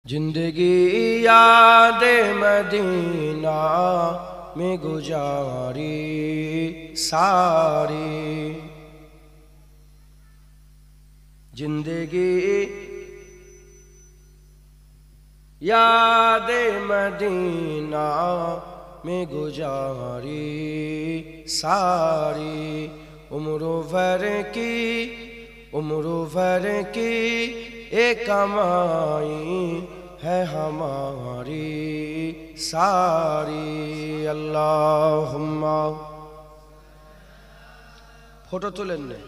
जिंदगी याद मदीना में गुजारी सारी, जिंदगी याद मदीना में गुजारी सारी, उम्र भर की एक कमाई है हमारी सारी। अल्लाहुम्मा फोटो तुलें ने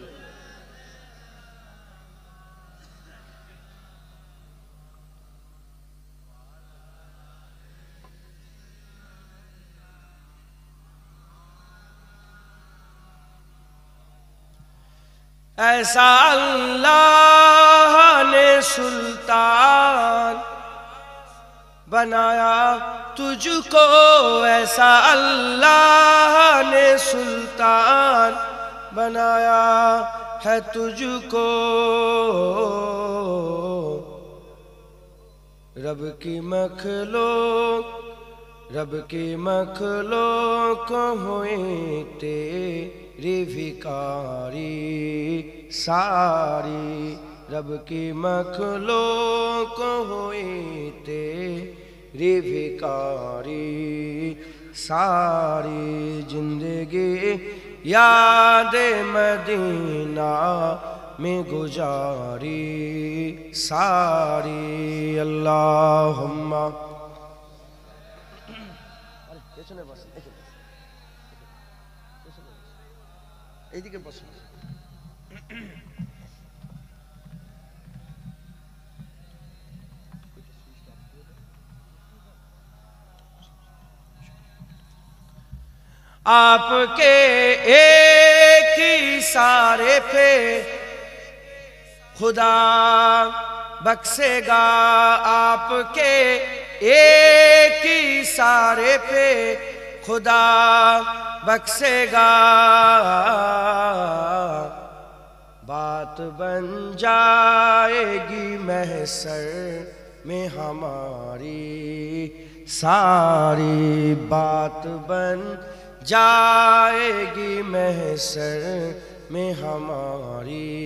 ऐसा अल्लाह ने सुल्तान बनाया तुझको, ऐसा अल्लाह ने सुल्तान बनाया है तुझको, रब की मखलूक हुई तेरी भिखारी सारी, रब की मखलूक हुई तेरी भिखारी सारी, जिंदगी याद मदीना में गुजारी सारी। अल्लाहुम्मा এইদিকে বসো। आपके एक इशारे पे खुदा बख्शेगा, आपके एक इशारे पे खुदा बख्शेगा, बात बन जाएगी महशर में हमारी सारी, बात बन जाएगी महशर में हमारी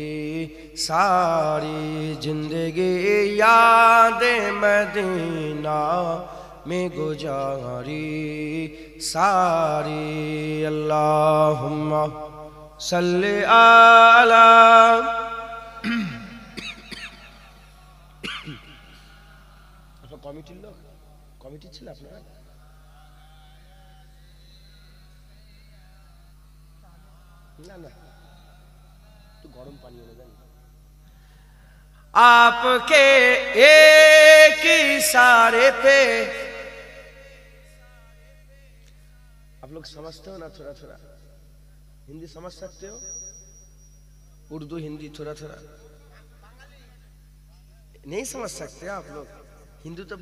सारी, जिंदगी याद मदीना में गुजारी सारी। अल्लाहुम्मा सल्ली अला কমিটির লোক, কমিটি ছিল আপনারা? না না, একটু গরম পানি এনে দেন। आपके एक इशारे पे, आप लोग समझते हो ना थोड़ा थोड़ा? हिंदी समझ सकते हो? उर्दू हिंदी थोड़ा थोड़ा नहीं समझ सकते आप लोग? हिंदी तो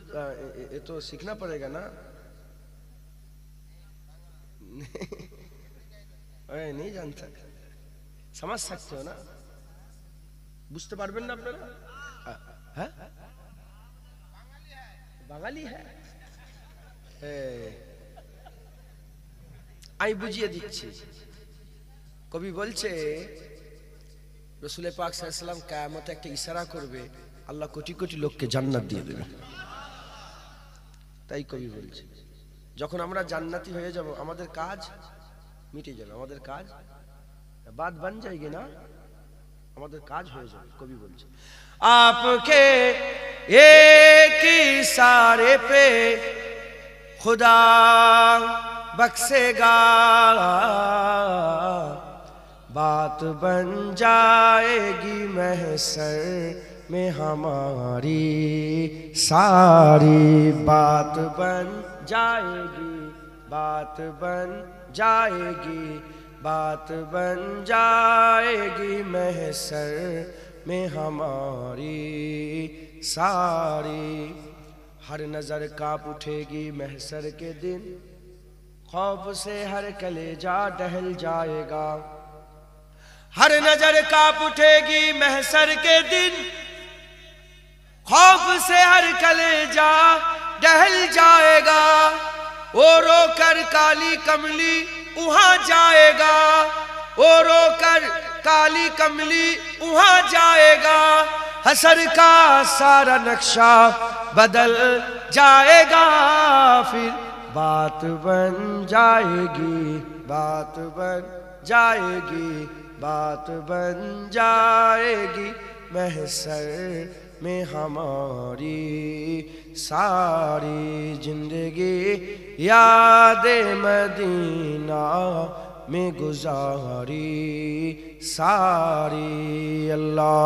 ये तो सीखना पड़ेगा ना। नहीं जानता, समझ सकते हो ना? বুঝতে পারবেন না আপনারা? হ্যাঁ, বাঙালি হ্যাঁ, আমি বুঝিয়ে দিচ্ছি। কবি বলছে রাসূল পাক সাল্লাল্লাহু আলাইহি ওয়াসাল্লাম কিয়ামতে একটা ইশারা করবে, আল্লাহ কোটি কোটি লোককে জান্নাত দিয়ে দেবে। তাই কবি বলছে যখন আমরা জান্নাতি হয়ে যাব আমাদের কাজ মিটে যাবে, আমাদের কাজ বাত বান যায়গে না, আমাদের কাজ হয়ে যাবে। কবি বলছে आपके एक इशारे पे खुदा बख्शेगा, बात बन जाएगी महशर में हमारी सारी, बात बन जाएगी, बात बन जाएगी, बात बन जाएगी महशर में हमारी सारी, हर नजर कांप उठेगी महशर के दिन, खौफ से हर कलेजा डहल जाएगा, हर नजर कांप उठेगी महशर के दिन, خوف سے ہر کلیجا ڈہل جائے گا، او رو کر کالی کملی وہاں جائے گا، او رو کر کالی کملی وہاں جائے گا، حشر کا سارا نقشہ بدل جائے گا، پھر بات بن جائے گی، بات بن جائے گی، بات بن جائے گی، محشر میں ہماری ساری زندگی یاد مدینہ میں گزاری ساری۔ اللہ